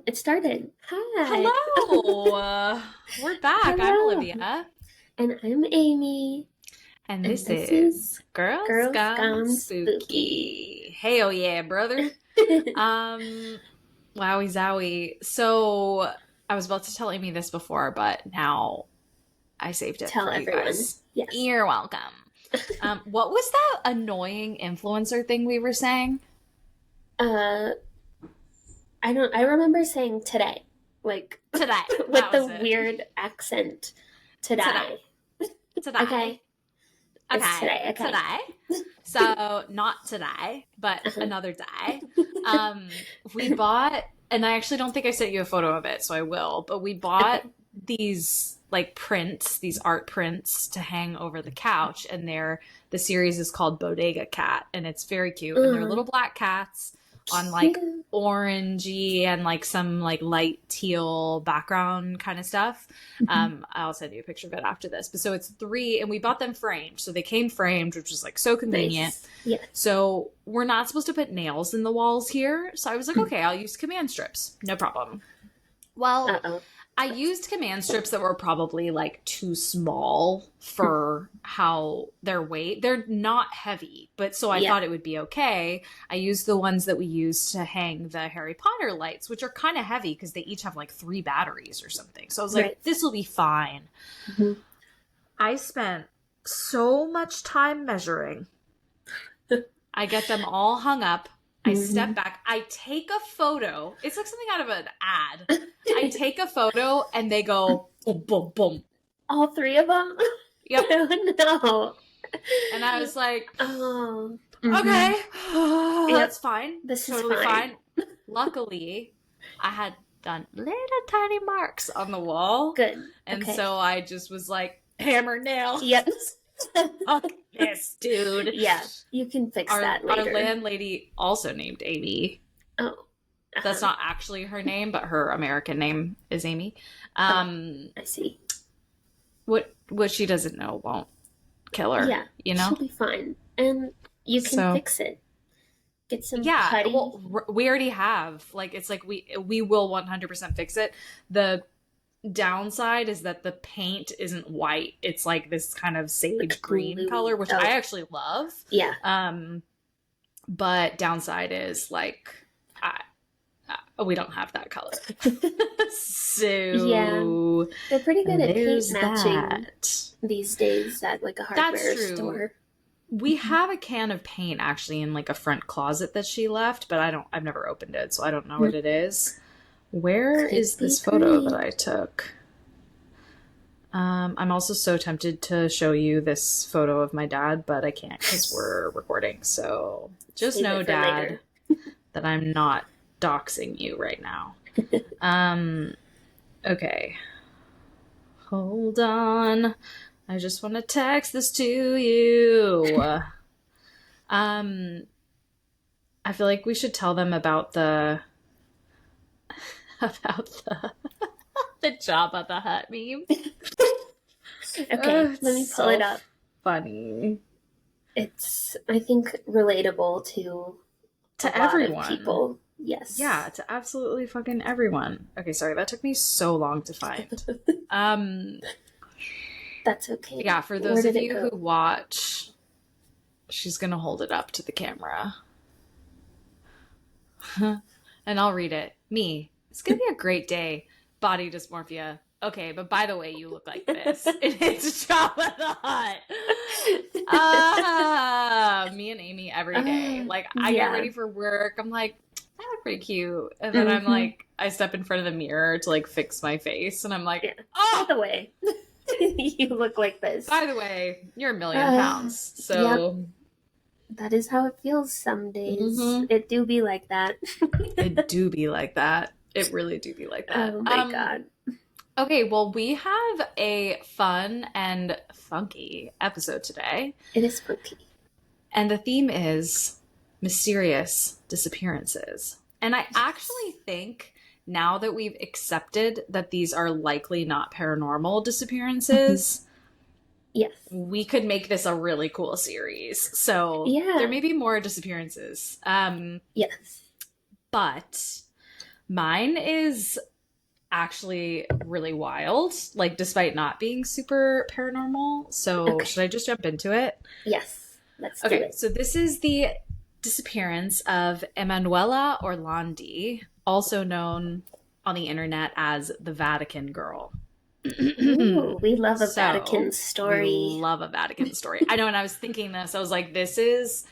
it started. Hi. Hello. We're back. I'm Hello. Olivia, And I'm Amy. and And this this is is Girls Girls Gone Gone Spooky. Spooky. Hey, oh yeah, brother. Um, Wowie zowie. So I was about to tell Amy this before, but now I saved it Tell for you everyone. guys. Yes. You're welcome. What was that annoying influencer thing we were saying? Uh, I remember saying today, like, Today. with That the was it. weird accent. Today. Today. Today. Okay. It's Okay, today. Okay. today. So not today, but Uh-huh. another day. Um, we bought, and I actually don't think I sent you a photo of it, so I will. But we bought Okay. these like prints, these art prints to hang over the couch, and the series is called Bodega Cat, and it's very cute. And they're little black cats on like Cute. orangey and like some like light teal background kind of stuff. I'll send you a picture of it after this. But so it's three, and we bought them framed. So they came framed, which was like so convenient. Nice. Yeah. So we're not supposed to put nails in the walls here. So I was like, okay, I'll use command strips. No problem. Well, Uh-oh. I used command strips that were probably like too small for how their weight. They're not heavy, but so I Yeah. thought it would be okay. I used the ones that we used to hang the Harry Potter lights, which are kind of heavy because they each have like 3 batteries or something. So I was like, Right. this will be fine. Mhm. I spent so much time measuring. I get them all hung up. I step back. I take a photo. It's like something out of an ad. I take a photo and they go boom, boom, boom. All three of them? Yep. Oh, no. And I was like, Oh. okay, that's Yep. fine. This is Totally fine. fine. Luckily, I had done little tiny marks on the wall. Good. And Okay. so I just was like, hammer nail. Yep. Fuck this, dude. Yeah, you can fix that Our later. landlady also named Amy. Oh. That's not actually her name, but her American name is Amy. I see. What she doesn't know won't kill her. Yeah, You know? she'll be fine. And you can So fix it. Get some yeah, putty. well, we already have. Like, it's like we will 100% fix it. The downside is that the paint isn't white. It's like this kind of sage Like green blue. color, which Oh. I actually love. Yeah. But downside is like we don't have that color. So Yeah. They're pretty good at paint there's matching that. these days at like a hardware true. store. We have a can of paint actually in like a front closet that she left, but I've never opened it, so I don't know what it is. Where Could is be this photo green. that I took? I'm also so tempted to show you this photo of my dad, but I can't because we're recording. So just Save know, it for Dad, later. that I'm not doxing you right now. Okay. Hold on. I just want to text this to you. I feel like we should tell them about the the Jabba the Hutt meme. Okay, let me pull it up. Funny It's, I think, relatable to a lot everyone. of people. Yes. Yeah, to absolutely fucking everyone. Okay, sorry, that took me so long to find. That's okay. Yeah, for Where those of did it you go? who watch, she's gonna hold it up to the camera. And I'll read it. Me. It's gonna be a great day. Body dysmorphia. Okay, but by the way, you look like this. It's Jabba the Hutt. Me and Amy every day. Like, I get Yeah. ready for work. I'm like, that look pretty cute. And then I'm like, I step in front of the mirror to like fix my face, and I'm like, Yeah. oh, By the way, you look like this. by the way, you're a million pounds. So That is how it feels some days. Mhm. It do be like that. it do be like that. It really do be like that. Oh my god. Okay, well, we have a fun and funky episode today. It is spooky. And the theme is mysterious disappearances. And I actually think now that we've accepted that these are likely not paranormal disappearances, Yes. we could make this a really cool series. So Yeah. there may be more disappearances. Yes. But Mine is actually really wild, like despite not being super paranormal. So Okay. should I just jump into it? Yes. Let's do Okay, it. so this is the disappearance of Emanuela Orlandi, also known on the internet as the Vatican Girl. Ooh, we love a So Vatican we story. love a Vatican story. I know when I was thinking this, I was like, this is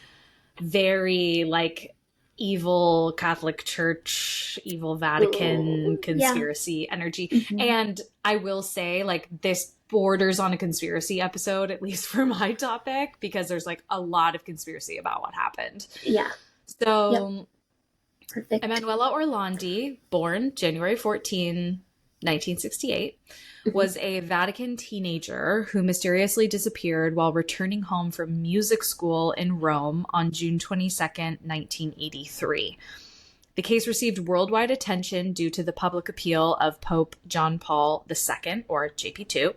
very like evil Catholic Church, evil Vatican Ooh, yeah. conspiracy energy. Hmm. And I will say, like, this borders on a conspiracy episode, at least for my topic, because there's like a lot of conspiracy about what happened. Yeah. Yep. So, Perfect. Emanuela Orlandi, born January 14, 1968, Hmm. was a Vatican teenager who mysteriously disappeared while returning home from music school in Rome on June 22nd, 1983. The case received worldwide attention due to the public appeal of Pope John Paul II, or JP2,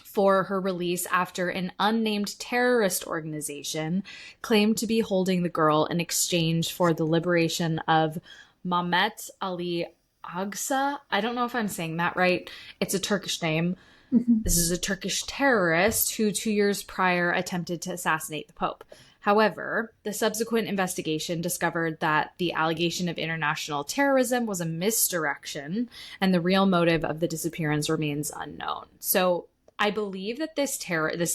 for her release after an unnamed terrorist organization claimed to be holding the girl in exchange for the liberation of Mehmet Ali Agsa. I don't know if I'm saying that right. It's a Turkish name. Hmm. This is a Turkish terrorist who 2 years prior attempted to assassinate the Pope. However, the subsequent investigation discovered that the allegation of international terrorism was a misdirection and the real motive of the disappearance remains unknown. So I believe that this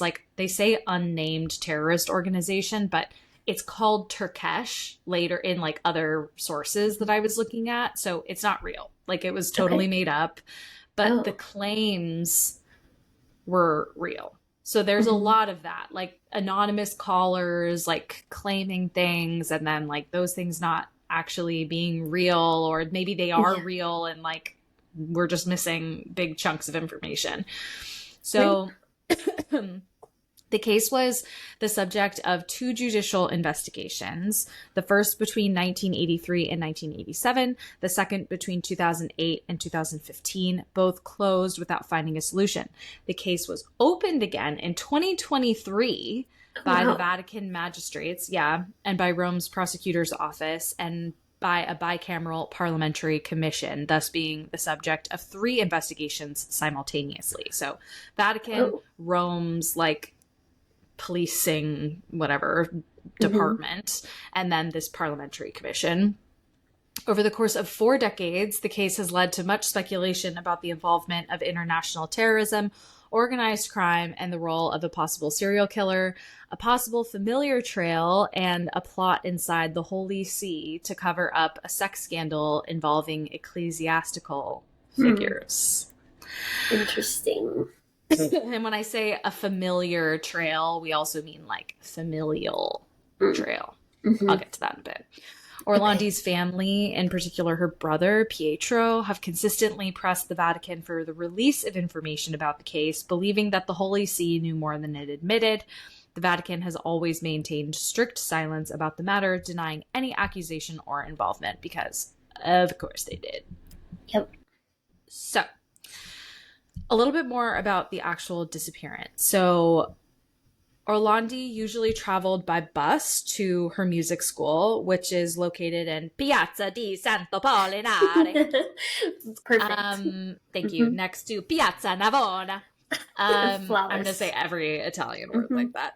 like they say unnamed terrorist organization, but it's called Turkesh later in like other sources that I was looking at. So it's not real. Like it was totally Okay. made up, but the Oh. claims were real. So there's a Hmm. lot of that, like anonymous callers, like claiming things, and then like those things not actually being real, or maybe they are Yeah. real and like we're just missing big chunks of information. Right. So the case was the subject of two judicial investigations, the first between 1983 and 1987, the second between 2008 and 2015, both closed without finding a solution. The case was opened again in 2023 Oh, by the wow. Vatican magistrates, yeah, and by Rome's prosecutor's office, and by a bicameral parliamentary commission, thus being the subject of three investigations simultaneously. So, Vatican, Oh. Rome's like policing whatever Hmm. department, and then this parliamentary commission. Over the course of 4 decades, the case has led to much speculation about the involvement of international terrorism, organized crime, and the role of a possible serial killer, a possible familiar trail, and a plot inside the Holy See to cover up a sex scandal involving ecclesiastical Hmm. figures. Interesting. And when I say a familiar trail, we also mean like familial trail. I'll Mm-hmm. get to that in a bit. Okay. Orlandi's family, in particular her brother, Pietro, have consistently pressed the Vatican for the release of information about the case, believing that the Holy See knew more than it admitted. The Vatican has always maintained strict silence about the matter, denying any accusation or involvement, because, of course, they did. Yep. So, a little bit more about the actual disappearance. So, Orlandi usually traveled by bus to her music school, which is located in Piazza di Santo Apollinare. Perfect. Thank you. Hmm. Next to Piazza Navona. I'm gonna say Flawless. every Italian word Hmm. like that.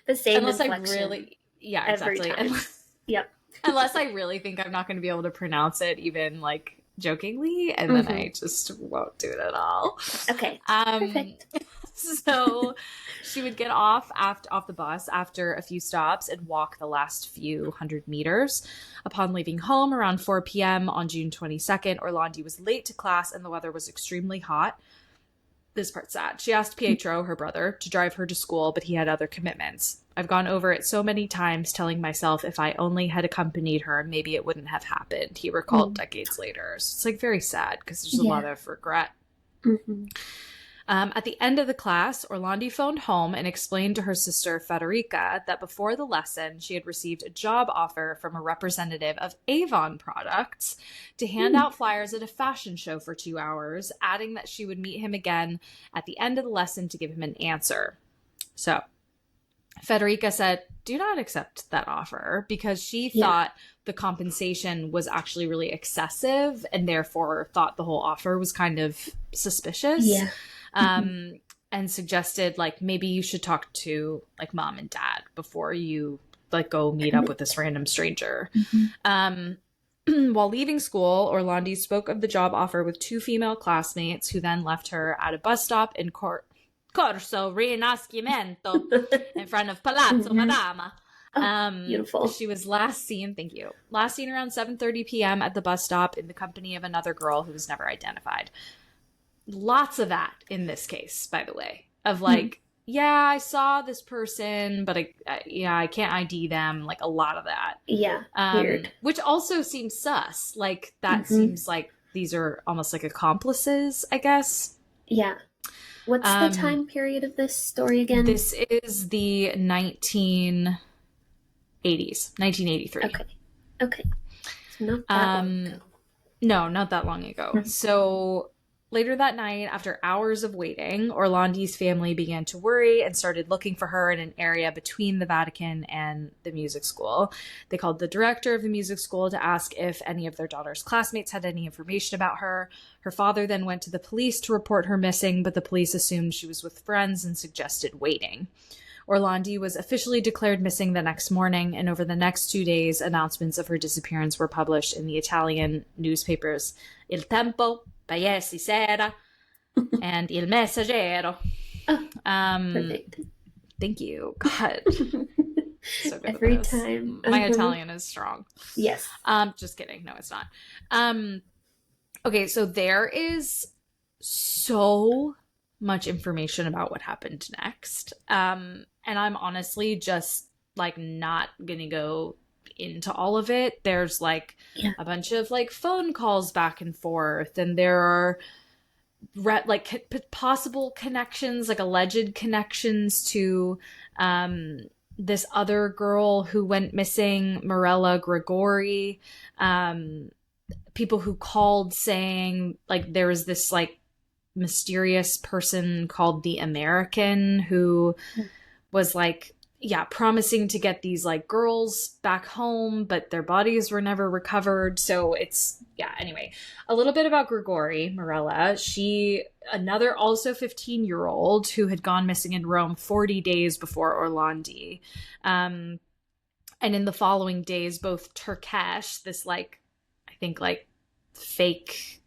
The same Unless I inflection really, yeah, every exactly. time. Yep. Unless I really think I'm not going to be able to pronounce it, even like jokingly, and then Hmm. I just won't do it at all. Okay. Um, Perfect. so she would get off the bus after a few stops and walk the last few hundred meters. Upon leaving home around 4 p.m. on June 22nd, Orlandi was late to class and the weather was extremely hot. This part's sad. She asked Pietro, her brother, to drive her to school, but he had other commitments. I've gone over it so many times, telling myself if I only had accompanied her, maybe it wouldn't have happened, he recalled Mm. decades later. So it's like very sad because there's a lot Yeah. of regret. Hmm. At the end of the class, Orlandi phoned home and explained to her sister Federica that before the lesson, she had received a job offer from a representative of Avon products to hand Mm. out flyers at a fashion show for 2 hours, adding that she would meet him again at the end of the lesson to give him an answer. So, Federica said, do not accept that offer, because she Yeah. thought the compensation was actually really excessive and therefore thought the whole offer was kind of suspicious. Yeah. And suggested like maybe you should talk to like mom and dad before you like go meet up with this random stranger. While leaving school, Orlandi spoke of the job offer with two female classmates who then left her at a bus stop in Corso Rinascimento in front of Palazzo Madama. Beautiful. She was last seen around 7:30 p.m. at the bus stop in the company of another girl who was never identified. Lots of that in this case, by the way, of like, yeah, I saw this person, but I can't ID them. Like a lot of that. Yeah. Weird. Which also seems sus. Like that seems like these are almost like accomplices, I guess. Yeah. What's the time period of this story again? This is the 1980s, 1983. Okay. So not that long ago. No, not that long ago. So later that night, after hours of waiting, Orlandi's family began to worry and started looking for her in an area between the Vatican and the music school. They called the director of the music school to ask if any of their daughter's classmates had any information about her. Her father then went to the police to report her missing, but the police assumed she was with friends and suggested waiting. Orlandi was officially declared missing the next morning, and over the next 2 days, announcements of her disappearance were published in the Italian newspapers Il Tempo, Paesi Sera, and Il Messaggero. Perfect. Thank you. God. So good Every at this. time. My Italian is strong. Yes. Just kidding. No, it's not. Okay, so there is so much information about what happened next. And I'm honestly just like not gonna go into all of it. There's like a bunch of like phone calls back and forth, and there are possible connections, like alleged connections to this other girl who went missing, Morella Gregori. People who called saying like there was this like mysterious person called the American who was like, promising to get these like girls back home, but their bodies were never recovered. So it's, anyway, a little bit about Grigori Morella. Another also 15-year-old who had gone missing in Rome 40 days before Orlandi. And in the following days, both Turkesh, this like, I think like fake,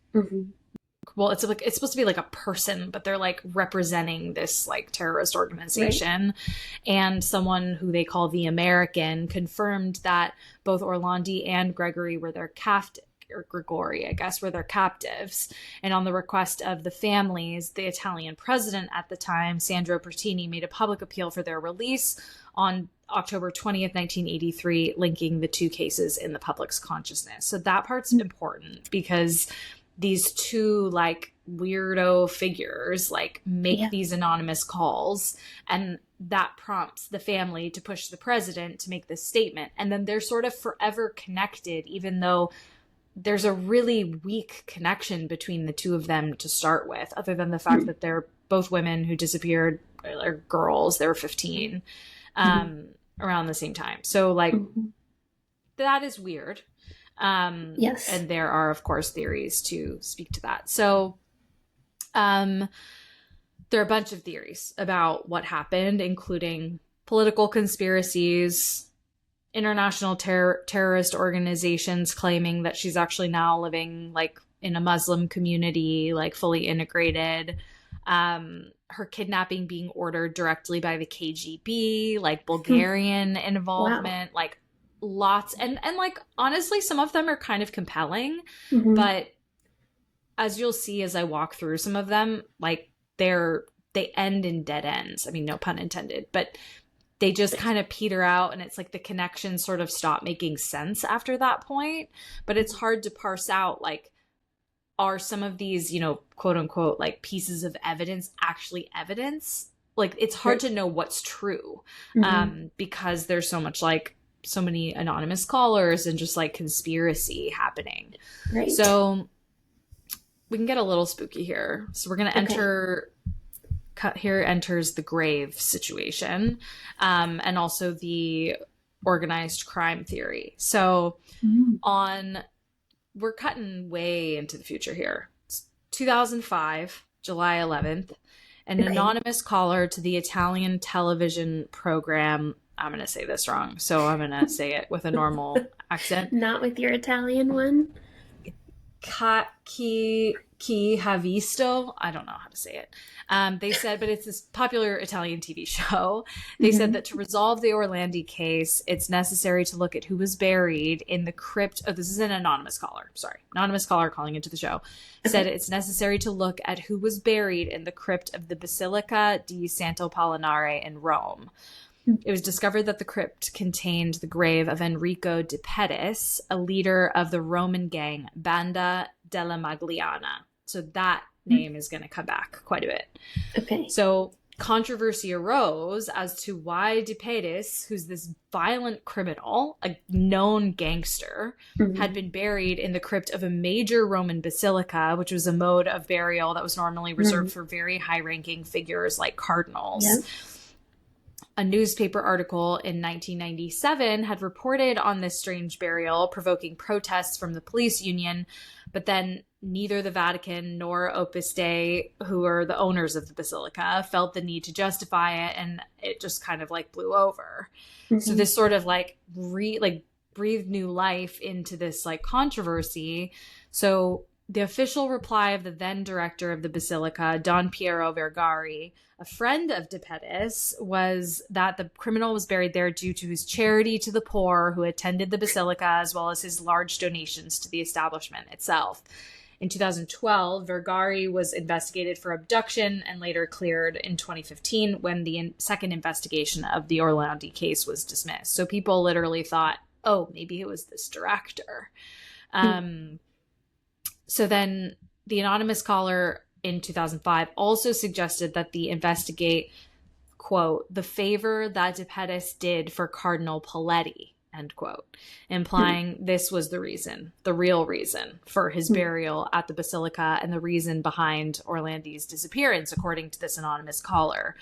well, it's supposed to be like a person, but they're like representing this like terrorist organization, right. And someone who they call the American confirmed that both Orlandi and Gregory were their Grigori, I guess, were their captives. And on the request of the families, the Italian president at the time, Sandro Pertini, made a public appeal for their release on October 20th, 1983, linking the two cases in the public's consciousness. So that part's important because these two like weirdo figures like make these anonymous calls, and that prompts the family to push the president to make this statement. And then they're sort of forever connected, even though there's a really weak connection between the two of them to start with, other than the fact that they're both women who disappeared, or girls, they were 15 around the same time. So like that is weird. Yes. And there are, of course, theories to speak to that. So there are a bunch of theories about what happened, including political conspiracies, international terrorist organizations claiming that she's actually now living like in a Muslim community, like fully integrated, her kidnapping being ordered directly by the KGB, like Bulgarian involvement, like lots. And like, honestly, some of them are kind of compelling, but as you'll see as I walk through some of them, like they end in dead ends. I mean, no pun intended, but they just kind of peter out, and it's like the connections sort of stop making sense after that point. But it's hard to parse out, like, are some of these, you know, quote unquote, like pieces of evidence actually evidence? Like, it's hard to know what's true because there's so much, like, so many anonymous callers and just like conspiracy happening. Right. So we can get a little spooky here. So we're going to enter here enters the grave situation, and also the organized crime theory. So we're cutting way into the future here. It's 2005, July 11th, an anonymous caller to the Italian television program. I'm going to say this wrong, so I'm going to say it with a normal accent. Not with your Italian one. Chi ha visto? I don't know how to say it. They said, but it's this popular Italian TV show. They said that to resolve the Orlandi case, it's necessary to look at who was buried in the crypt. Oh, this is an anonymous caller. Sorry. Anonymous caller calling into the show. Said it's necessary to look at who was buried in the crypt of the Basilica di Santo Apollinare in Rome. It was discovered that the crypt contained the grave of Enrico de Pettis, a leader of the Roman gang Banda della Magliana. So that name is going to come back quite a bit. Okay. So controversy arose as to why de Pettis, who's this violent criminal, a known gangster, had been buried in the crypt of a major Roman basilica, which was a mode of burial that was normally reserved for very high-ranking figures like cardinals. Yep. A newspaper article in 1997 had reported on this strange burial, provoking protests from the police union, but then neither the Vatican nor Opus Dei, who are the owners of the basilica, felt the need to justify it, and it just kind of like blew over. So this sort of breathed new life into this like controversy. So the official reply of the then director of the basilica, Don Piero Vergari, a friend of de Pettis, was that the criminal was buried there due to his charity to the poor who attended the basilica, as well as his large donations to the establishment itself. In 2012, Vergari was investigated for abduction and later cleared in 2015 when the second investigation of the Orlandi case was dismissed. So people literally thought, oh, maybe it was this director. So then the anonymous caller in 2005 also suggested that they investigate, quote, the favor that de Pettis did for Cardinal Paletti, end quote, implying this was the reason, the real reason for his burial at the basilica and the reason behind Orlandi's disappearance, according to this anonymous caller.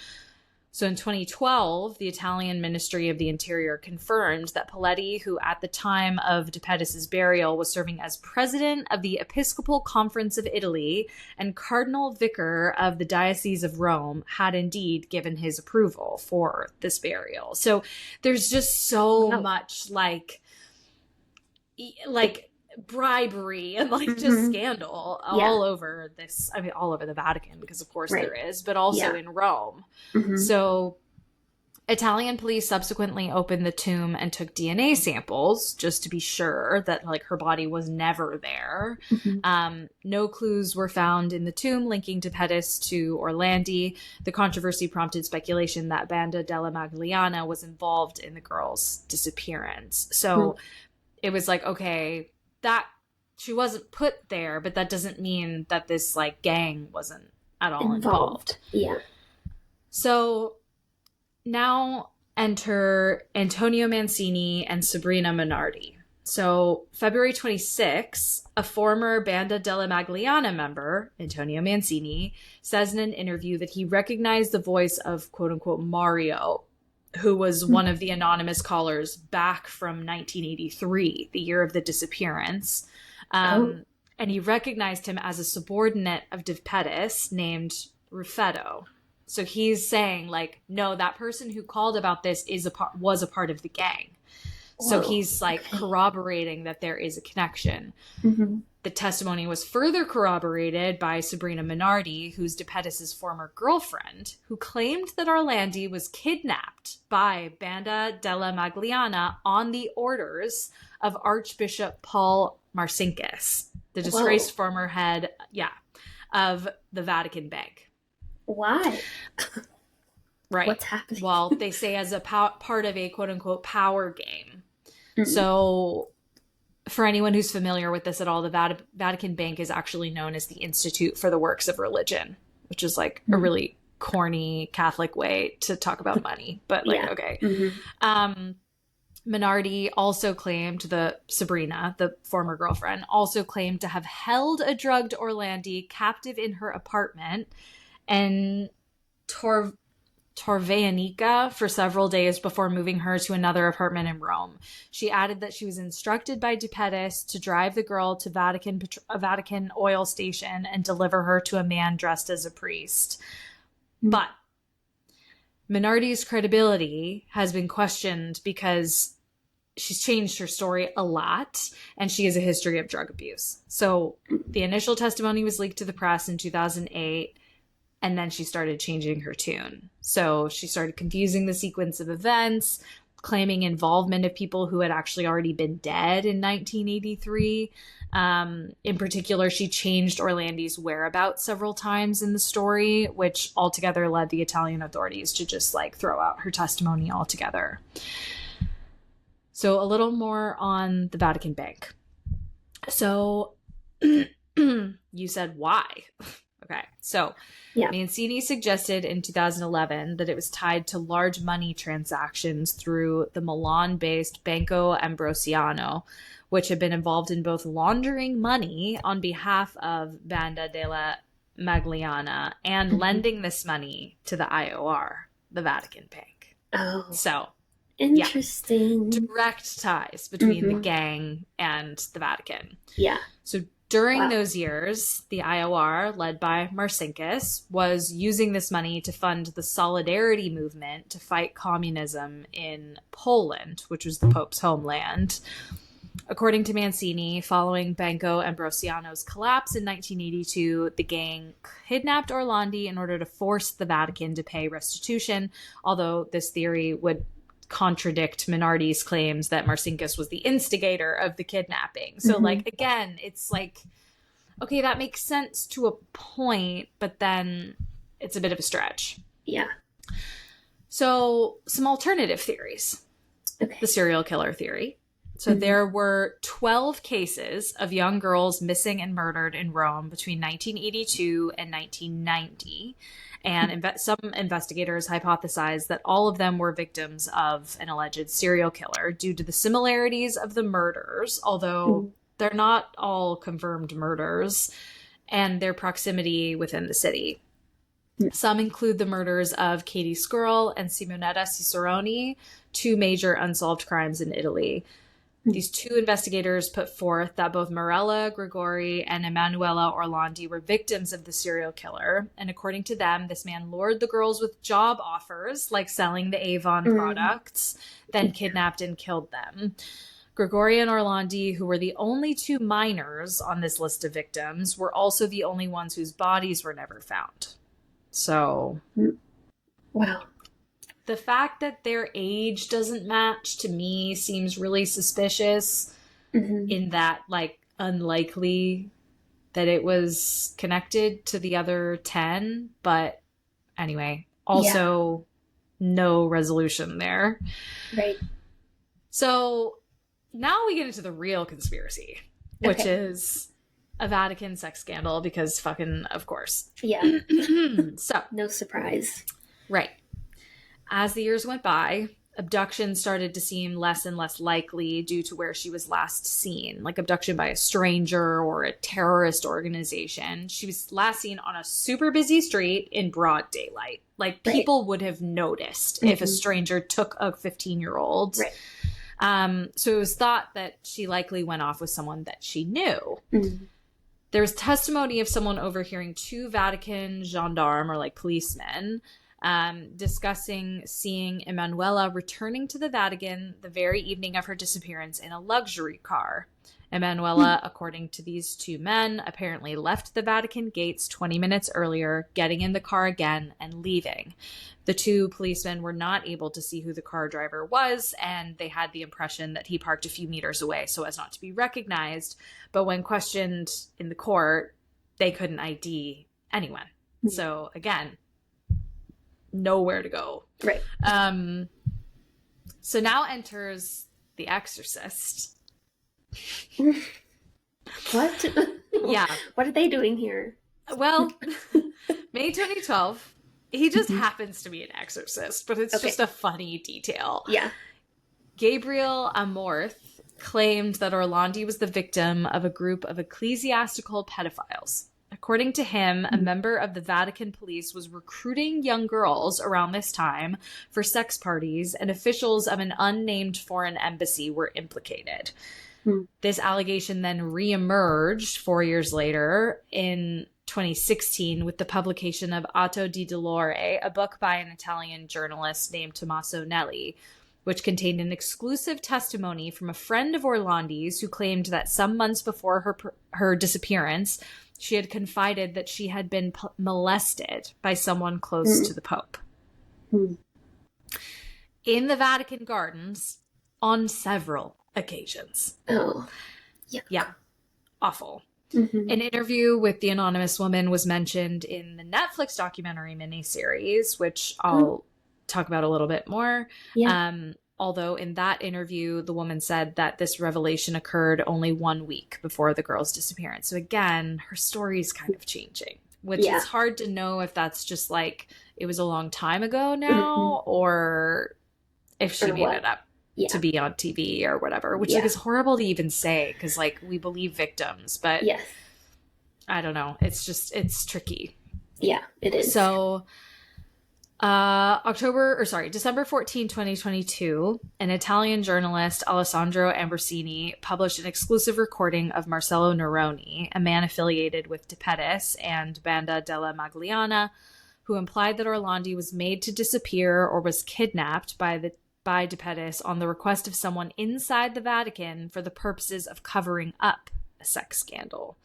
So in 2012, the Italian Ministry of the Interior confirmed that Paletti, who at the time of de Pettis' burial was serving as president of the Episcopal Conference of Italy and cardinal vicar of the Diocese of Rome, had indeed given his approval for this burial. So there's just so much like bribery and just scandal all over this. I mean, all over the Vatican, because of course there is, but also in Rome. So Italian police subsequently opened the tomb and took DNA samples just to be sure that like her body was never there. No clues were found in the tomb linking de Pettis to Orlandi. The controversy prompted speculation that Banda della Magliana was involved in the girl's disappearance. So it was like, okay, that she wasn't put there, but that doesn't mean that this like gang wasn't at all involved. Yeah. So now enter Antonio Mancini and Sabrina Minardi. So February 26, a former Banda della Magliana member, Antonio Mancini, says in an interview that he recognized the voice of quote unquote Mario, who was one of the anonymous callers back from 1983, the year of the disappearance. And he recognized him as a subordinate of de Pettis named Ruffetto. So he's saying like, no, that person who called about this was a part of the gang. So he's like corroborating that there is a connection. The testimony was further corroborated by Sabrina Minardi, who's de Pettis' former girlfriend, who claimed that Orlandi was kidnapped by Banda della Magliana on the orders of Archbishop Paul Marcinkus, the disgraced former head, of the Vatican Bank. Why? Right. What's happening? Well, they say as a part of a quote-unquote power game. So for anyone who's familiar with this at all, the Vatican Bank is actually known as the Institute for the Works of Religion, which is like a really corny Catholic way to talk about money. But okay. Minardi also claimed, Sabrina, the former girlfriend, also claimed to have held a drugged Orlandi captive in her apartment and Torveanica for several days before moving her to another apartment in Rome. She added that she was instructed by De Pettis to drive the girl to a Vatican oil station and deliver her to a man dressed as a priest. But Minardi's credibility has been questioned because she's changed her story a lot, and she has a history of drug abuse. So the initial testimony was leaked to the press in 2008, and then she started changing her tune. So she started confusing the sequence of events, claiming involvement of people who had actually already been dead in 1983. In particular, she changed Orlandi's whereabouts several times in the story, which altogether led the Italian authorities to just throw out her testimony altogether. So a little more on the Vatican Bank. So you said why? Okay, so Mancini suggested in 2011 that it was tied to large money transactions through the Milan-based Banco Ambrosiano, which had been involved in both laundering money on behalf of Banda della Magliana and lending this money to the IOR, the Vatican Bank. Oh. So interesting. Direct ties between the gang and the Vatican. Yeah. So during those years, the IOR, led by Marcinkus, was using this money to fund the Solidarity movement to fight communism in Poland, which was the Pope's homeland. According to Mancini, following Banco Ambrosiano's collapse in 1982, the gang kidnapped Orlandi in order to force the Vatican to pay restitution, although this theory would contradict Minardi's claims that Marcinkus was the instigator of the kidnapping. So, again, it's okay, that makes sense to a point, but then it's a bit of a stretch. Yeah. So, some alternative theories. Okay. The serial killer theory. So there were 12 cases of young girls missing and murdered in Rome between 1982 and 1990. And some investigators hypothesized that all of them were victims of an alleged serial killer due to the similarities of the murders, although they're not all confirmed murders, and their proximity within the city. Some include the murders of Katie Skrull and Simonetta Ciceroni, two major unsolved crimes in Italy. These two investigators put forth that both Morella Gregori and Emanuela Orlandi were victims of the serial killer. And according to them, this man lured the girls with job offers, like selling the Avon products, then kidnapped and killed them. Gregori and Orlandi, who were the only two minors on this list of victims, were also the only ones whose bodies were never found. So, wow. The fact that their age doesn't match to me seems really suspicious in that, unlikely that it was connected to the other 10. But anyway, also no resolution there. Right. So now we get into the real conspiracy, which is a Vatican sex scandal because fucking, of course. Yeah. So. No surprise. Right. As the years went by, abduction started to seem less and less likely due to where she was last seen, like abduction by a stranger or a terrorist organization. She was last seen on a super busy street in broad daylight. People would have noticed if a stranger took a 15-year-old. Right. So it was thought that she likely went off with someone that she knew. There was testimony of someone overhearing two Vatican gendarmes or policemen discussing seeing Emanuela returning to the Vatican the very evening of her disappearance in a luxury car. Emanuela, according to these two men, apparently left the Vatican gates 20 minutes earlier, getting in the car again and leaving. The two policemen were not able to see who the car driver was, and they had the impression that he parked a few meters away so as not to be recognized. But when questioned in the court, they couldn't ID anyone. So again, nowhere to go. Right. So now enters The Exorcist. What? Yeah. What are they doing here? Well, May 2012, he just happens to be an exorcist, but it's just a funny detail. Yeah. Gabriel Amorth claimed that Orlandi was the victim of a group of ecclesiastical pedophiles. According to him, a member of the Vatican police was recruiting young girls around this time for sex parties, and officials of an unnamed foreign embassy were implicated. This allegation then reemerged 4 years later in 2016 with the publication of Atto di Dolore, a book by an Italian journalist named Tommaso Nelli, which contained an exclusive testimony from a friend of Orlandi's who claimed that some months before her disappearance, she had confided that she had been molested by someone close to the Pope. In the Vatican gardens on several occasions. Oh, yeah. Awful. An interview with the anonymous woman was mentioned in the Netflix documentary miniseries, which I'll talk about a little bit more. Although in that interview, the woman said that this revelation occurred only 1 week before the girl's disappearance. So again, her story is kind of changing, which is hard to know if that's just like it was a long time ago now, or if she made it up to be on TV or whatever, which like is horrible to even say because like we believe victims, but I don't know. It's tricky. Yeah, it is. So December 14, 2022, an Italian journalist, Alessandro Ambrosini, published an exclusive recording of Marcello Neroni, a man affiliated with De Pettis and Banda della Magliana, who implied that Orlandi was made to disappear or was kidnapped by De Pettis on the request of someone inside the Vatican for the purposes of covering up a sex scandal.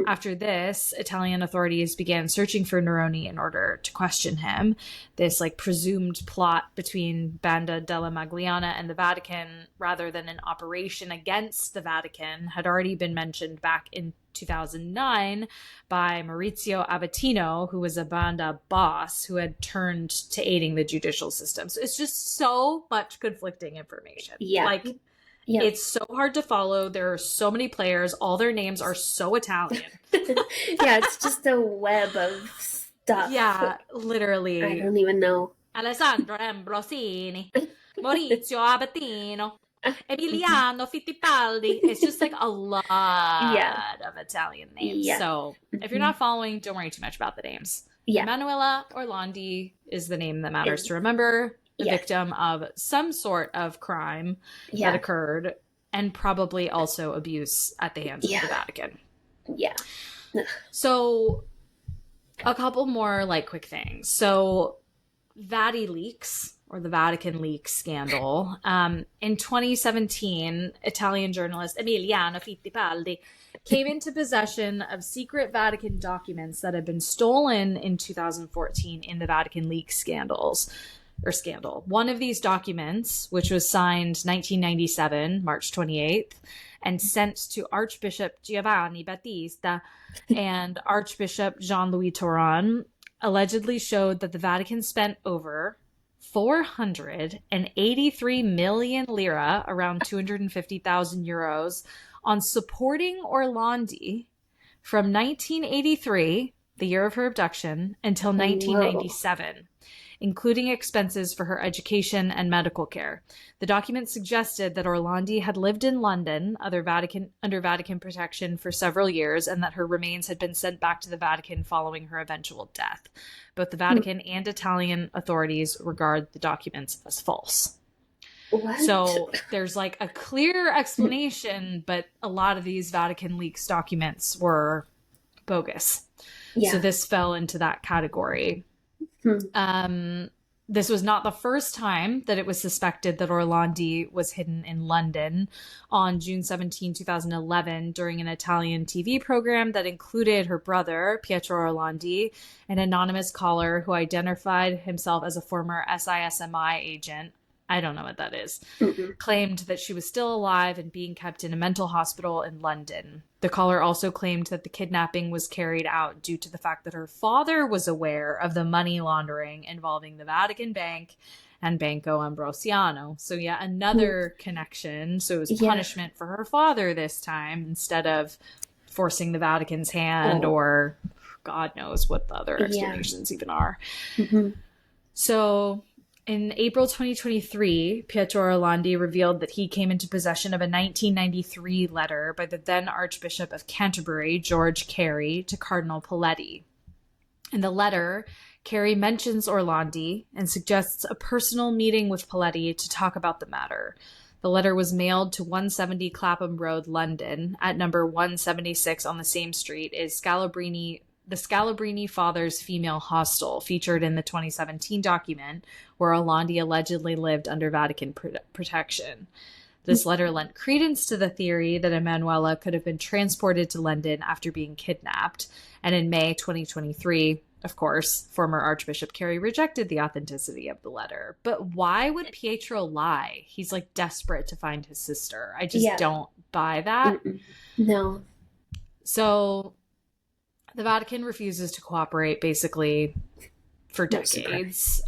After this, Italian authorities began searching for Neroni in order to question him. This like presumed plot between Banda della Magliana and the Vatican, rather than an operation against the Vatican, had already been mentioned back in 2009 by Maurizio Abatino, who was a Banda boss who had turned to aiding the judicial system. So it's just so much conflicting information. It's so hard to follow. There are so many players. All their names are so Italian. It's just a web of stuff. Yeah, literally. I don't even know. Alessandro Ambrosini, Maurizio Abatino, Emiliano Fittipaldi. It's just like a lot of Italian names. So if you're not following, don't worry too much about the names. Emanuela Orlandi is the name that matters to remember. The victim of some sort of crime that occurred, and probably also abuse at the hands of the Vatican. So a couple more like quick things. So VatiLeaks, or the Vatican leaks scandal. In 2017, Italian journalist Emiliano Fittipaldi came into possession of secret Vatican documents that had been stolen in 2014 in the Vatican leaks scandal. One of these documents, which was signed 1997, March 28th, and sent to Archbishop Giovanni Battista and Archbishop Jean-Louis Tauran, allegedly showed that the Vatican spent over 483 million lira, around 250,000 euros, on supporting Orlandi from 1983, the year of her abduction, until 1997. Including expenses for her education and medical care. The document suggested that Orlandi had lived in London under Vatican protection for several years, and that her remains had been sent back to the Vatican following her eventual death. Both the Vatican and Italian authorities regard the documents as false. What? So there's like a clear explanation, but a lot of these Vatican leaks documents were bogus. So this fell into that category. This was not the first time that it was suspected that Orlandi was hidden in London. On June 17, 2011, during an Italian TV program that included her brother, Pietro Orlandi, an anonymous caller who identified himself as a former SISMI agent, I don't know what that is, claimed that she was still alive and being kept in a mental hospital in London. The caller also claimed that the kidnapping was carried out due to the fact that her father was aware of the money laundering involving the Vatican Bank and Banco Ambrosiano. So another connection. So it was punishment for her father this time, instead of forcing the Vatican's hand or God knows what the other explanations even are. So In April 2023, Pietro Orlandi revealed that he came into possession of a 1993 letter by the then Archbishop of Canterbury, George Carey, to Cardinal Poletti. In the letter, Carey mentions Orlandi and suggests a personal meeting with Poletti to talk about the matter. The letter was mailed to 170 Clapham Road, London. At number 176 on the same street is the Scalabrini Fathers Female Hostel, featured in the 2017 document where Orlandi allegedly lived under Vatican protection. This letter lent credence to the theory that Emanuela could have been transported to London after being kidnapped. And in May 2023, of course, former Archbishop Carey rejected the authenticity of the letter. But why would Pietro lie? He's like desperate to find his sister. I just don't buy that. No. So the Vatican refuses to cooperate basically for decades.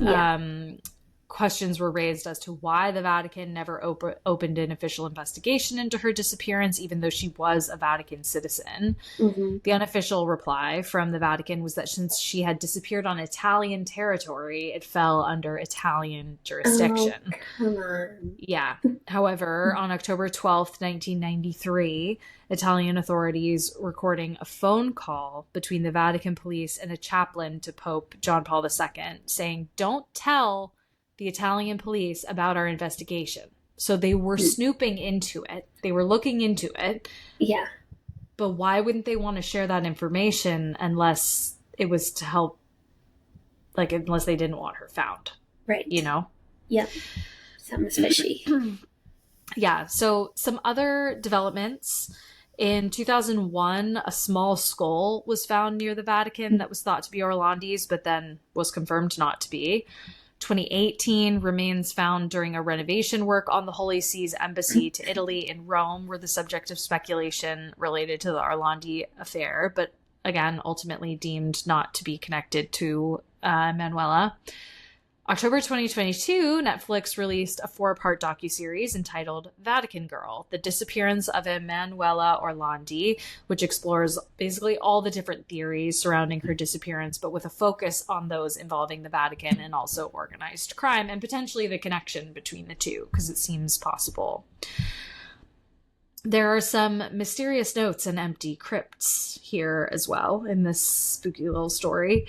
Questions were raised as to why the Vatican never opened an official investigation into her disappearance, even though she was a Vatican citizen. The unofficial reply from the Vatican was that since she had disappeared on Italian territory, it fell under Italian jurisdiction. Oh, come on. Yeah. However, on October 12th, 1993, Italian authorities recording a phone call between the Vatican police and a chaplain to Pope John Paul II saying, "Don't tell the Italian police about our investigation." So they were snooping into it. They were looking into it. Yeah. But why wouldn't they want to share that information unless it was to help, like, unless they didn't want her found? Right. You know? Yeah. Something's fishy. Yeah. So some other developments. In 2001, a small skull was found near the Vatican that was thought to be Orlandi's, but then was confirmed not to be. 2018, remains found during a renovation work on the Holy See's embassy to Italy in Rome were the subject of speculation related to the Orlandi affair, but again, ultimately deemed not to be connected to Emanuela. October 2022, Netflix released a 4-part docuseries entitled Vatican Girl, The Disappearance of Emanuela Orlandi, which explores basically all the different theories surrounding her disappearance, but with a focus on those involving the Vatican and also organized crime, and potentially the connection between the two, because it seems possible. There are some mysterious notes and empty crypts here as well in this spooky little story.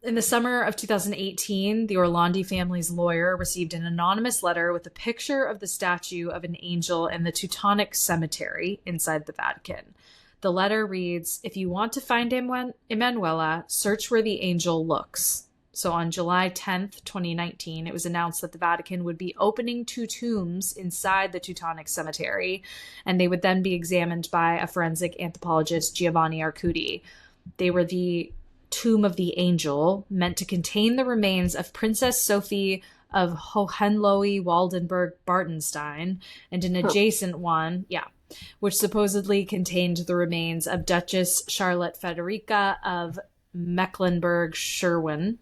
In the summer of 2018, the Orlandi family's lawyer received an anonymous letter with a picture of the statue of an angel in the Teutonic Cemetery inside the Vatican. The letter reads, "If you want to find Emanuela, search where the angel looks." So on July 10th, 2019, it was announced that the Vatican would be opening 2 tombs inside the Teutonic Cemetery, and they would then be examined by a forensic anthropologist, Giovanni Arcudi. They were the Tomb of the Angel, meant to contain the remains of Princess Sophie of Hohenlohe-Waldenburg-Bartenstein, and an adjacent one, which supposedly contained the remains of Duchess Charlotte Frederica of Mecklenburg-Schwerin.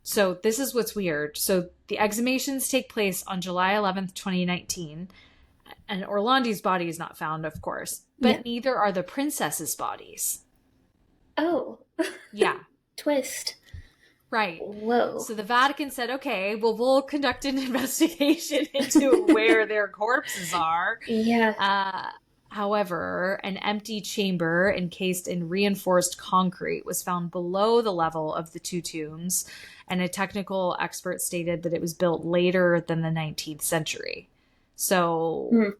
So this is what's weird. So the exhumations take place on July 11th, 2019, and Orlandi's body is not found, of course, but neither are the princess's bodies. Oh. Yeah. Twist. Right. Whoa. So the Vatican said, okay, well, we'll conduct an investigation into where their corpses are. Yeah. However, an empty chamber encased in reinforced concrete was found below the level of the 2 tombs, and a technical expert stated that it was built later than the 19th century. So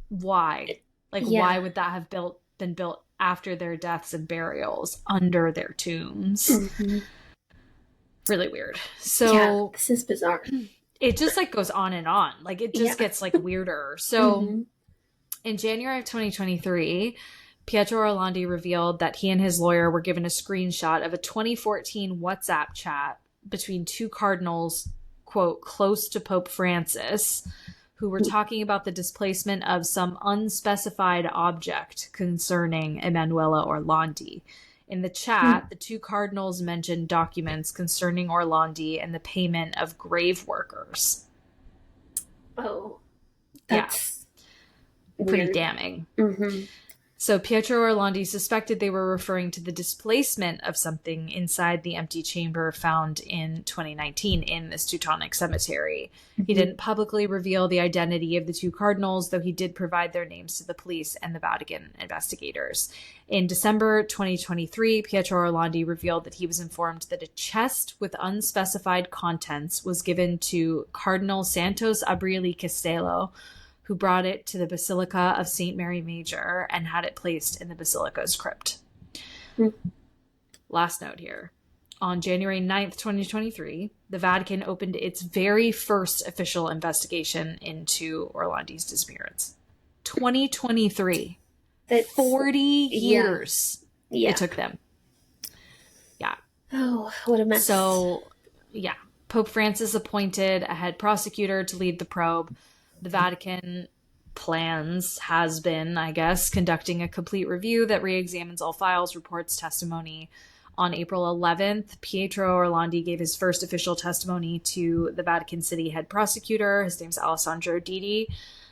why? Why would that have been built after their deaths and burials under their tombs? Really weird. So this is bizarre. It just goes on and on. It just gets weirder. So in January of 2023, Pietro Orlandi revealed that he and his lawyer were given a screenshot of a 2014 WhatsApp chat between 2 cardinals, quote, close to Pope Francis, who were talking about the displacement of some unspecified object concerning Emanuela Orlandi. In the chat, the 2 cardinals mentioned documents concerning Orlandi and the payment of grave workers. Oh, that's pretty damning. So Pietro Orlandi suspected they were referring to the displacement of something inside the empty chamber found in 2019 in this Teutonic cemetery. He didn't publicly reveal the identity of the two cardinals, though he did provide their names to the police and the Vatican investigators. In December 2023, Pietro Orlandi revealed that he was informed that a chest with unspecified contents was given to Cardinal Santos Abrili Castello, who brought it to the Basilica of St. Mary Major and had it placed in the Basilica's crypt. Last note here. On January 9th, 2023, the Vatican opened its very first official investigation into Orlandi's disappearance. 2023. That's 40 years it took them. Yeah. Oh, what a mess. So, yeah. Pope Francis appointed a head prosecutor to lead the probe. The Vatican has been, I guess, conducting a complete review that re-examines all files, reports, testimony. On April 11th, Pietro Orlandi gave his first official testimony to the Vatican City head prosecutor. His name's Alessandro Didi.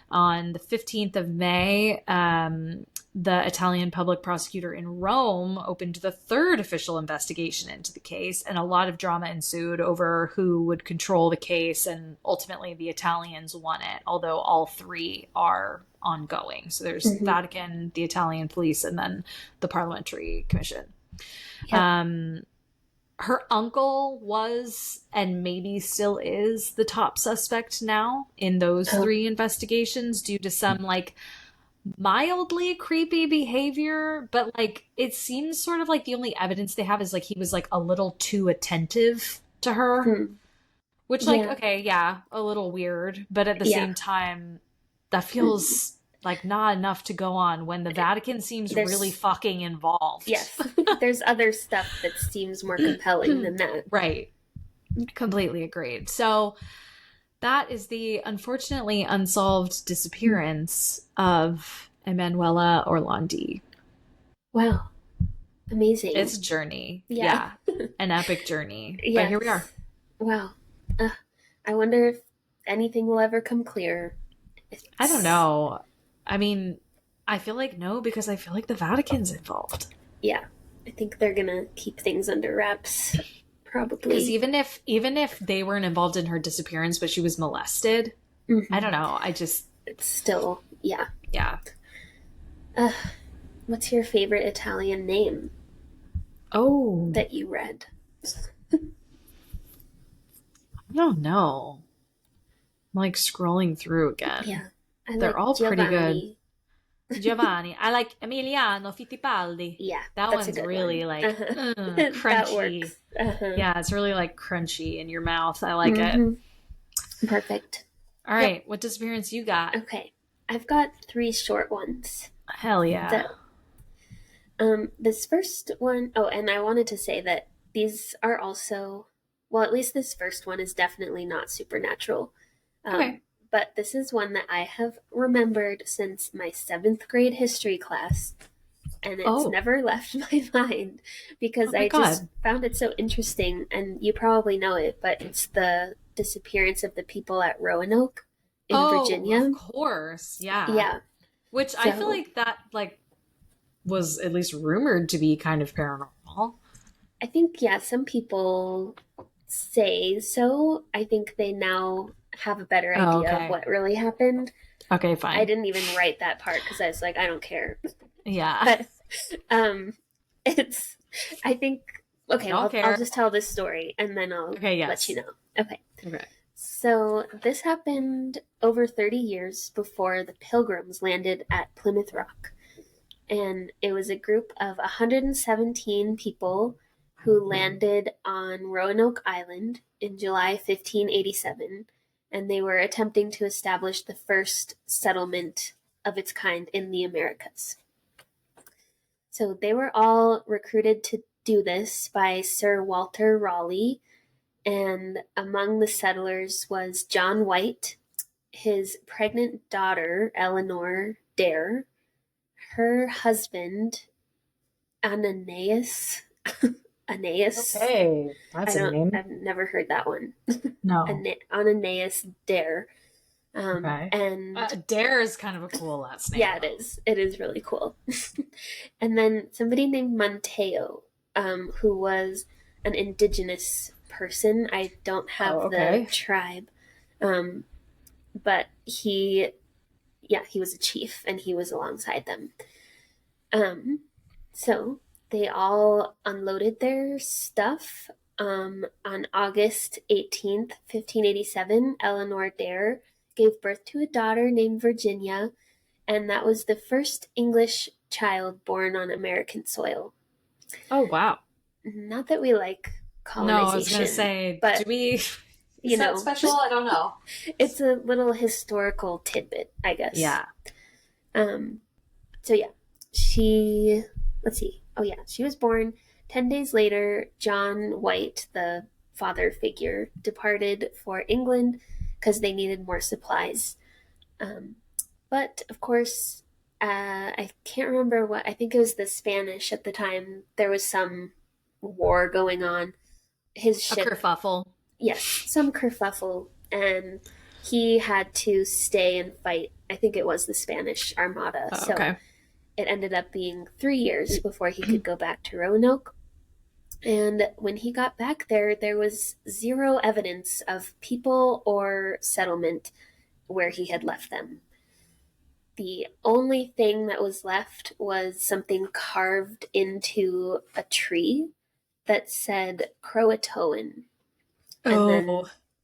On the 15th of May, the Italian public prosecutor in Rome opened the third official investigation into the case, and a lot of drama ensued over who would control the case, and ultimately the Italians won it, although all three are ongoing. So there's Vatican, the Italian police, and then the Parliamentary Commission. Yeah. Her uncle was, and maybe still is, the top suspect now in those three investigations due to some, like, mildly creepy behavior, but, like, it seems sort of like the only evidence they have is, like, he was, like, a little too attentive to her. Which, like, okay, a little weird, but at the same time, that feels like not enough to go on when the Vatican seems really fucking involved. Yes. There's other stuff that seems more compelling than that. Right. Completely agreed. So that is the unfortunately unsolved disappearance of Emanuela Orlandi. Wow. Amazing. It's a journey. Yeah. An epic journey. Yes. But here we are. Wow. I wonder if anything will ever come clear. I don't know. I mean, I feel like no, because I feel like the Vatican's involved. Yeah. I think they're going to keep things under wraps. Probably. Because even if they weren't involved in her disappearance, but she was molested, I don't know. It's still, yeah. Yeah. What's your favorite Italian name? Oh. That you read? I don't know. I'm like scrolling through again. Yeah. They're all Giovanni. Pretty good. Giovanni. I like Emiliano Fittipaldi. Yeah. That one's really like crunchy. That works. Yeah, it's really like crunchy in your mouth. I like it. Perfect. All right. What disappearance you got? Okay. I've got 3 short ones. Hell yeah. So, this first one, and I wanted to say that these are also, well, at least this first one is definitely not supernatural. Okay. But this is one that I have remembered since my 7th grade history class, and it's never left my mind because just found it so interesting, and you probably know it, but it's the disappearance of the people at Roanoke in Virginia. Of course, yeah. Yeah. Which I feel like that, like, was at least rumored to be kind of paranormal. I think, some people say so. I think they now have a better idea of what really happened. Okay, fine. I didn't even write that part because I was like, I don't care. Yeah. But I think, I'll just tell this story and then I'll let you know. Okay. So this happened over 30 years before the Pilgrims landed at Plymouth Rock. And it was a group of 117 people who landed on Roanoke Island in July 1587. And they were attempting to establish the first settlement of its kind in the Americas. So they were all recruited to do this by Sir Walter Raleigh, and among the settlers was John White, his pregnant daughter, Eleanor Dare, her husband, Ananias. Okay, that's a name. I've never heard that one. No. Ananias Dare, Okay. And Dare is kind of a cool last name. Yeah, it is. It is really cool. And then somebody named Monteo, who was an indigenous person. I don't have the tribe. But he was a chief and he was alongside them. So they all unloaded their stuff. On August 18th, 1587, Eleanor Dare gave birth to a daughter named Virginia, and that was the first English child born on American soil. Oh, wow. Not that we like colonization. No, I was going to say, but do we... Is that special? I don't know. It's a little historical tidbit, I guess. Yeah. So yeah, she was born 10 days later. John White, the father figure, departed for England because they needed more supplies. But of course, I can't remember what, I think it was the Spanish at the time. There was some war going on. His ship. A kerfuffle. Yes, some kerfuffle. And he had to stay and fight. I think it was the Spanish Armada. Oh, so it ended up being 3 years before he could go back to Roanoke. And when he got back there, there was zero evidence of people or settlement where he had left them. The only thing that was left was something carved into a tree that said Croatoan. And then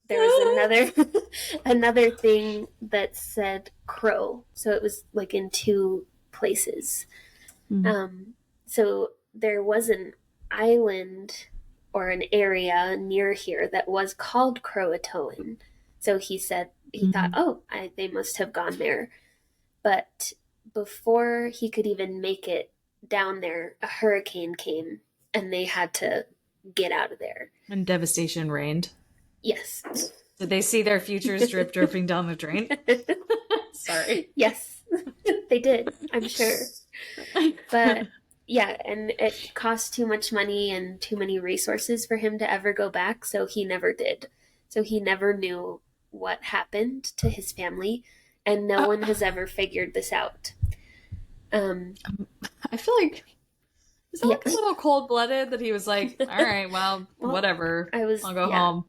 there was another thing that said crow. So it was like in two places. So there was an island or an area near here that was called Croatoan. So he said, he thought, they must have gone there. But before he could even make it down there, a hurricane came and they had to get out of there. And devastation reigned. Yes. Did they see their futures dripping down the drain? Sorry. Yes, they did, I'm sure. But yeah, and it cost too much money and too many resources for him to ever go back, so he never did. So he never knew what happened to his family, and no one has ever figured this out. I feel like, is that like a little cold-blooded that he was like, all right, well whatever, I'll go home.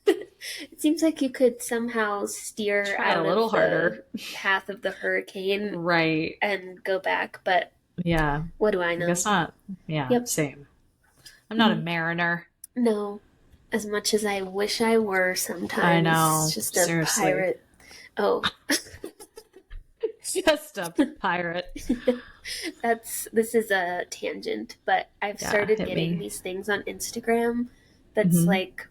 It seems like you could somehow steer out a little harder path of the hurricane, right, and go back, but yeah, what do I know? I guess not. Yeah, same. I'm not a mariner. No, as much as I wish I were sometimes. I know, just a pirate. Oh. Just a pirate. This is a tangent, but I've started getting these things on Instagram that's like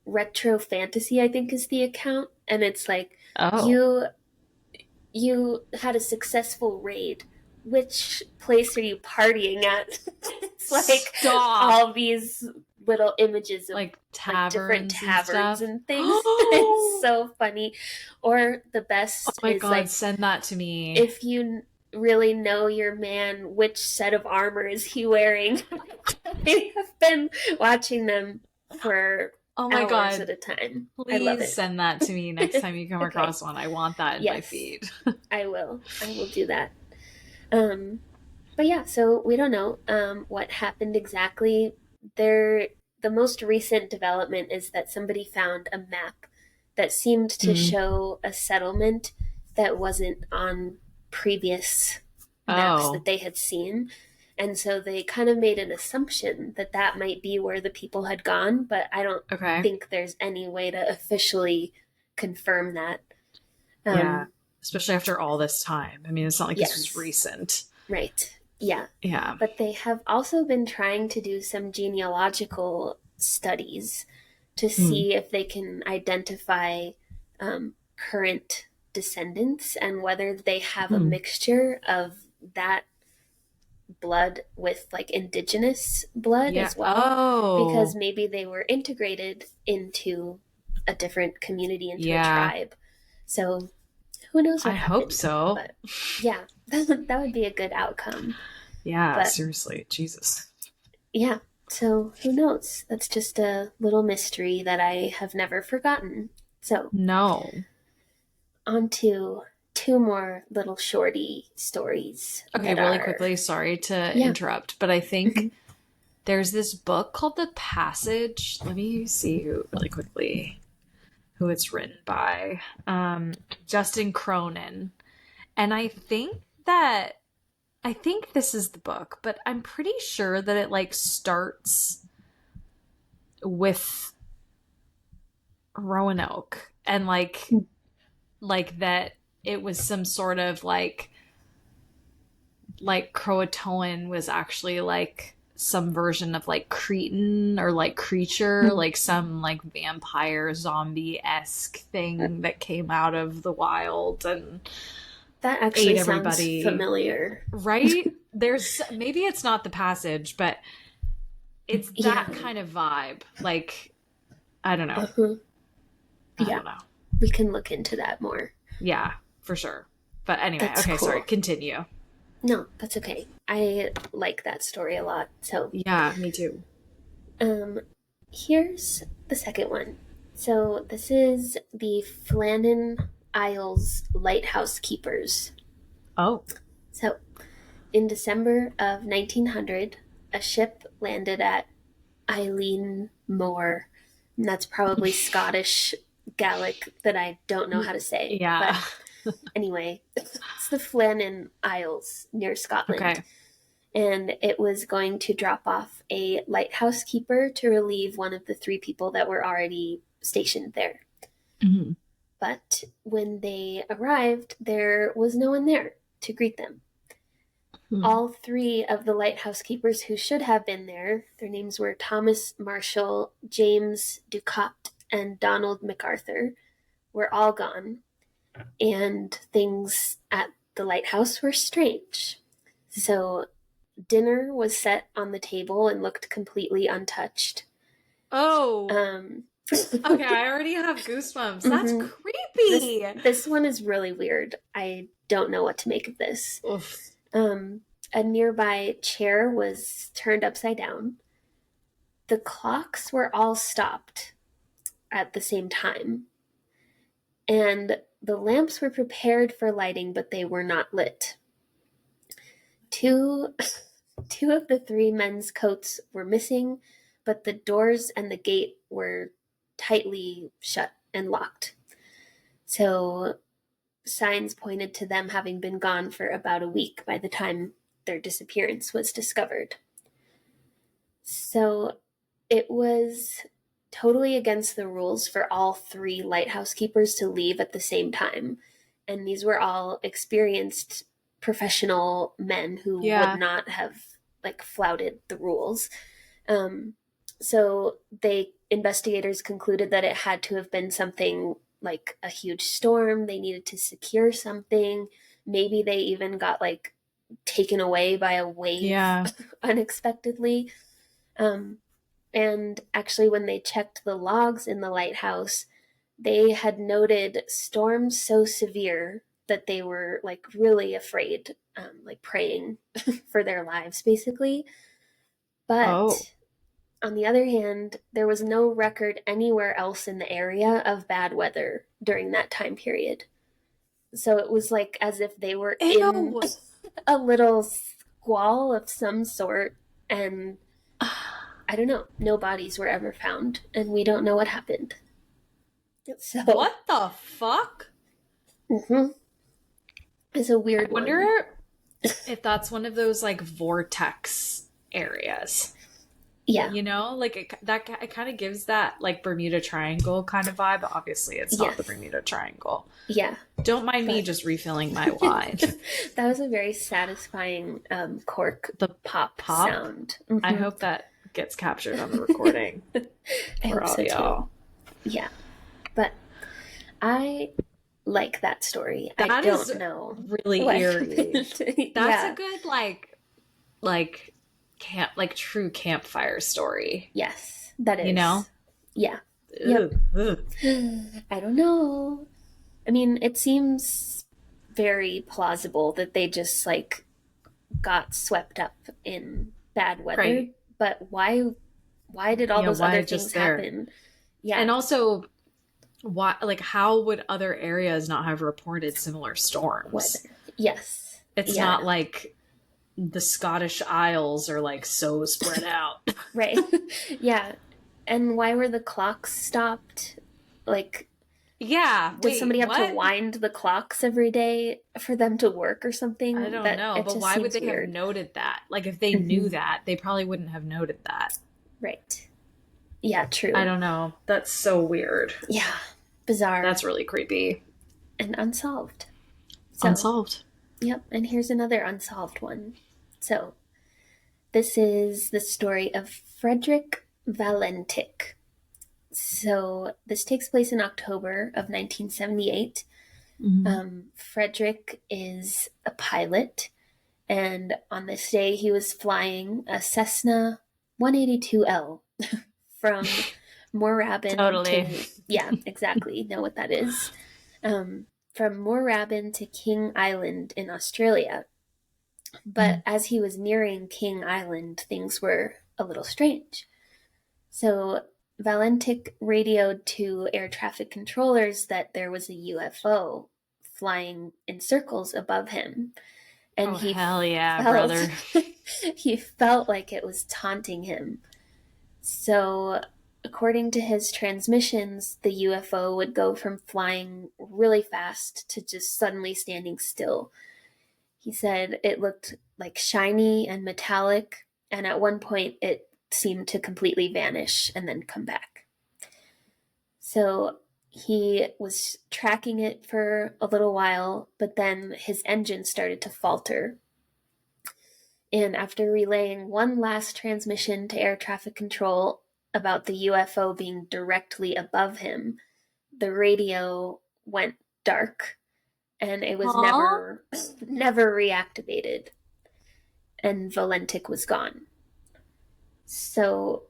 retro fantasy, I think is the account, and it's like you had a successful raid. Which place are you partying at? It's like all these little images of like taverns, different taverns and things. It's so funny. Or the best is God, like, send that to me. If you really know your man, which set of armor is he wearing? I have been watching them for hours at a time. Please I love it. Send that to me next time you come across one. I want that in my feed. I will do that. But yeah, so we don't know what happened exactly. The most recent development is that somebody found a map that seemed to show a settlement that wasn't on previous maps that they had seen. And so they kind of made an assumption that that might be where the people had gone, but I don't think there's any way to officially confirm that. Yeah, especially after all this time. I mean, it's not like this was recent. Right. Yeah. Yeah. But they have also been trying to do some genealogical studies to see if they can identify current descendants and whether they have a mixture of that blood with like indigenous blood as well. Because maybe they were integrated into a different community, into a tribe. So who knows what happened. Hope so. But yeah, that would be a good outcome. Yeah, but, seriously. Jesus. Yeah. So who knows? That's just a little mystery that I have never forgotten. So no. on to two more little shorty stories. Okay, really quickly, sorry to interrupt, but I think there's this book called The Passage. Let me see really quickly who it's written by. Justin Cronin. And I think this is the book, but I'm pretty sure that it like starts with Roanoke and like that it was some sort of like Croatoan was actually like some version of like Cretan or like creature, like some like vampire zombie-esque thing that came out of the wild and that actually sounds familiar. Right? There's maybe it's not The Passage, but it's that kind of vibe. Like, I don't know. I don't know. We can look into that more. Yeah, for sure. But anyway, that's okay, cool. Sorry, continue. No, that's okay. I like that story a lot. So yeah, me too. Here's the second one. So this is the Flannan Isles Lighthouse Keepers. Oh. So in December of 1900, a ship landed at Eilean Moor. And that's probably Scottish Gaelic that I don't know how to say. Yeah. But anyway, it's the Flannan Isles near Scotland. Okay. And it was going to drop off a lighthouse keeper to relieve one of the 3 people that were already stationed there. Mm-hmm. But when they arrived, there was no one there to greet them. Mm-hmm. All 3 of the lighthouse keepers who should have been there, their names were Thomas Marshall, James Ducat, and Donald MacArthur, were all gone. And things at the lighthouse were strange. So dinner was set on the table and looked completely untouched. Oh. Okay, I already have goosebumps. That's creepy. This one is really weird. I don't know what to make of this. Oof. A nearby chair was turned upside down. The clocks were all stopped at the same time. And the lamps were prepared for lighting, but they were not lit. Two of the 3 men's coats were missing, but the doors and the gate were tightly shut and locked. So signs pointed to them having been gone for about a week by the time their disappearance was discovered. So it was totally against the rules for all 3 lighthouse keepers to leave at the same time. And these were all experienced professional men who would not have like flouted the rules. So investigators concluded that it had to have been something like a huge storm. They needed to secure something. Maybe they even got like taken away by a wave unexpectedly. And actually when they checked the logs in the lighthouse, they had noted storms so severe that they were like really afraid, like praying for their lives basically. But on the other hand, there was no record anywhere else in the area of bad weather during that time period. So it was like as if they were in a little squall of some sort, and I don't know, no bodies were ever found, and we don't know what happened. So what the fuck? It's a weird one. I wonder if that's one of those like vortex areas. Yeah. You know, like it kind of gives that like Bermuda Triangle kind of vibe. Obviously, it's not the Bermuda Triangle. Yeah. Don't mind me just refilling my wine. That was a very satisfying cork pop sound. I hope that gets captured on the recording. I hope so too. Yeah. But I like that story. I don't know. Really eerie. That's a good like camp, like true campfire story. Yes, that is. You know? Yeah. Yep. I don't know. I mean, it seems very plausible that they just like got swept up in bad weather. Right. But why did all those other things happen? Yeah. And also why, like, how would other areas not have reported similar storms? Weather. Yes. It's not like the Scottish Isles are like so spread out. Right. Yeah. And why were the clocks stopped? Like, yeah. Did somebody have to wind the clocks every day for them to work or something? I don't know, but why would they have noted that? Like, if they knew that, they probably wouldn't have noted that. Right. Yeah, true. I don't know. That's so weird. Yeah. Bizarre. That's really creepy. And unsolved. Unsolved. Yep. And here's another unsolved one. So, this is the story of Frederick Valentik. So, this takes place in October of 1978. Frederick is a pilot, and on this day he was flying a Cessna 182L from Moorabbin yeah, exactly, know what that is. From Moorabbin to King Island in Australia. But as he was nearing King Island, things were a little strange. So Valentik radioed to air traffic controllers that there was a UFO flying in circles above him. And hell yeah, brother. He felt like it was taunting him. So according to his transmissions, the UFO would go from flying really fast to just suddenly standing still. He said it looked like shiny and metallic, and at one point it seemed to completely vanish and then come back. So he was tracking it for a little while, but then his engine started to falter. And after relaying one last transmission to air traffic control about the UFO being directly above him, the radio went dark and it was never reactivated. And Valentik was gone. So,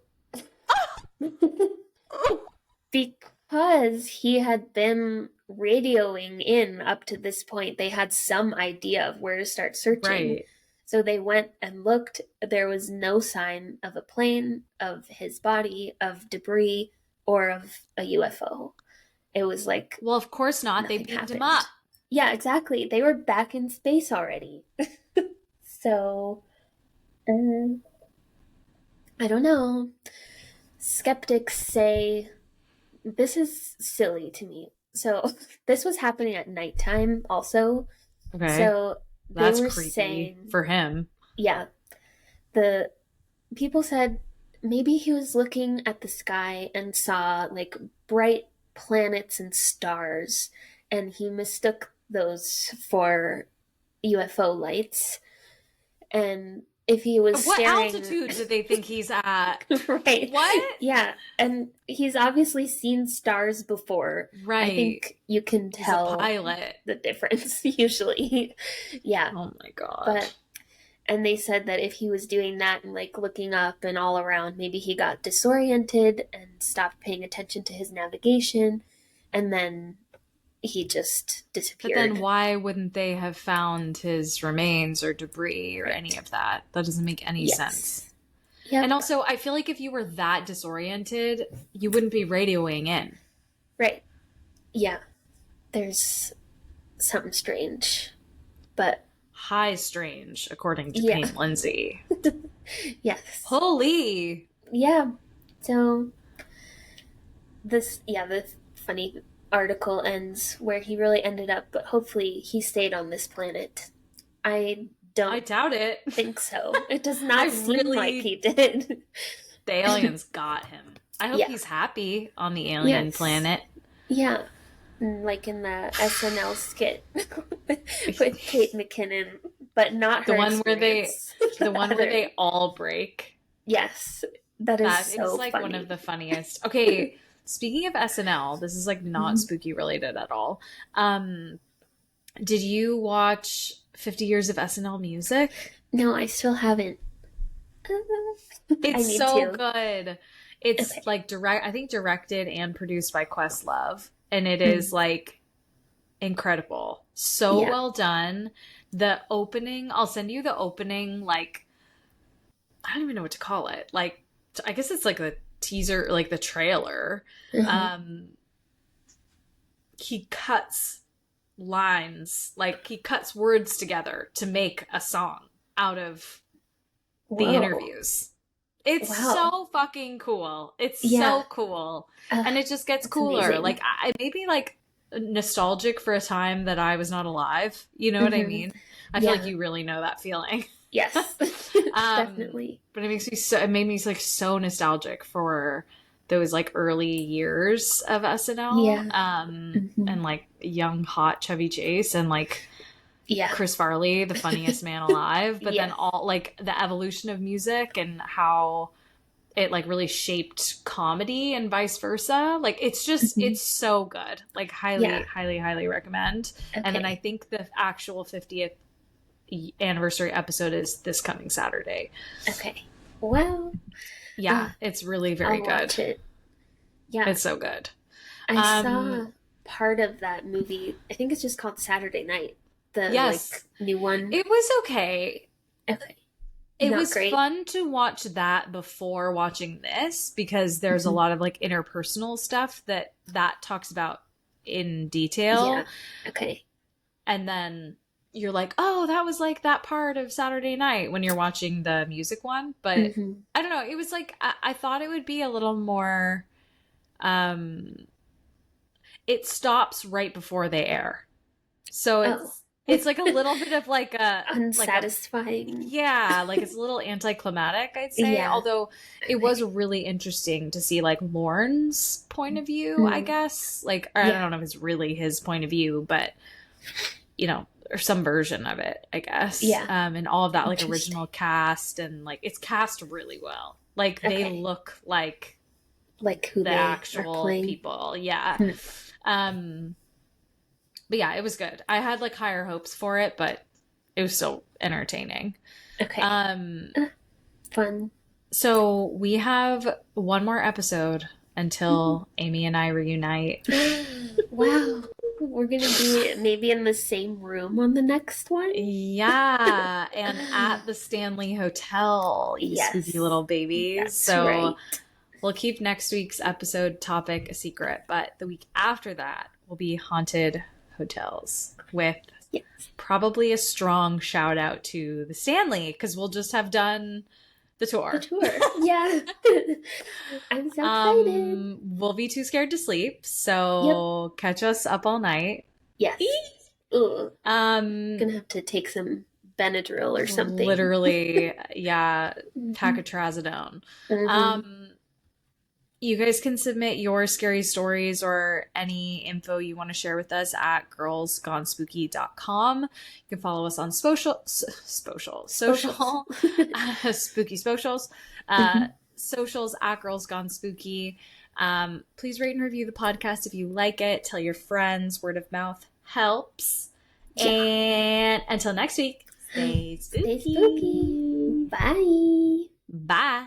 because he had been radioing in up to this point, they had some idea of where to start searching. Right. So they went and looked. There was no sign of a plane, of his body, of debris, or of a UFO. It was like... Well, of course not. They picked him up. Yeah, exactly. They were back in space already. So... I don't know. Skeptics say this is silly to me. So this was happening at nighttime also. Okay. So that's creepy saying, for him. Yeah. The people said maybe he was looking at the sky and saw like bright planets and stars, and he mistook those for UFO lights. And if he was what altitude did they think he's at? Right. What? Yeah. And he's obviously seen stars before. Right. I think you can tell he's a pilot. The difference usually. Yeah. Oh my god. And they said that if he was doing that and like looking up and all around, maybe he got disoriented and stopped paying attention to his navigation, and then he just disappeared. But then why wouldn't they have found his remains or debris or any of that? That doesn't make any sense. Yep. And also, I feel like if you were that disoriented, you wouldn't be radioing in. Right. Yeah. There's something strange. But... high strange, according to Payne Lindsay. Yes. Holy! Yeah. So, the funny... article ends where he really ended up, but hopefully he stayed on this planet. I doubt it. Think so. It does not seem like he did. The aliens got him. I hope he's happy on the alien planet. Yeah. Like in the SNL skit with Kate McKinnon, but not the her one where where they all break. Yes. That is so like funny. One of the funniest. Okay. Speaking of SNL, this is like not spooky related at all. Did you watch 50 Years of SNL Music? No, I still haven't. It's so good. It's like I think directed and produced by Questlove, and it is like incredible. So well done. The opening, I'll send you the opening, like I don't even know what to call it. Like I guess it's like the teaser, like the trailer. he cuts lines, like he cuts words together to make a song out of the interviews. It's so fucking cool. It's so cool. And it just gets cooler. Amazing. Like I maybe like nostalgic for a time that I was not alive. You know what I mean? I feel like you really know that feeling. Yes. Definitely. But it made me like so nostalgic for those like early years of SNL. And like young hot Chevy Chase and like Chris Farley, the funniest man alive. But then all like the evolution of music and how it like really shaped comedy and vice versa. Like it's just it's so good. Like highly recommend. Okay. And then I think the actual 50th anniversary episode is this coming Saturday. Okay. Well, yeah, it's really very good. Watch it. Yeah, it's so good. I saw part of that movie. I think it's just called Saturday Night. The like new one. It was okay. Okay. It was great. Fun to watch that before watching this because there's a lot of like interpersonal stuff that talks about in detail. Yeah. Okay. And then you're like, oh, that was like that part of Saturday Night when you're watching the music one. But I don't know. It was like, I thought it would be a little more, it stops right before they air. So it's like a little bit of like a unsatisfying. Like it's a little anticlimactic, I'd say. Yeah. Although it was really interesting to see like Lorne's point of view, I guess. Like I don't know if it's really his point of view, but you know, or some version of it, I guess. Yeah. And all of that like original cast and like it's cast really well. Like they look like who the actual people. Yeah. But yeah, it was good. I had like higher hopes for it, but it was still entertaining. Okay. Fun. So we have one more episode until Amy and I reunite. Wow. We're going to be maybe in the same room on the next one? Yeah. And at the Stanley Hotel, you spooky little babies. That's right. We'll keep next week's episode topic a secret, but the week after that will be haunted hotels with probably a strong shout out to the Stanley because we'll just have done the tour. Yeah. I'm so excited. We'll be too scared to sleep, so catch us up all night. Yes. Gonna have to take some Benadryl or something. Literally, pack of trazodone. You guys can submit your scary stories or any info you want to share with us at girlsgonespooky.com. You can follow us on social, spooky socials, socials at Girls Gone Spooky. Please rate and review the podcast if you like it. Tell your friends. Word of mouth helps. Yeah. And until next week, stay spooky. Stay spooky. Bye. Bye.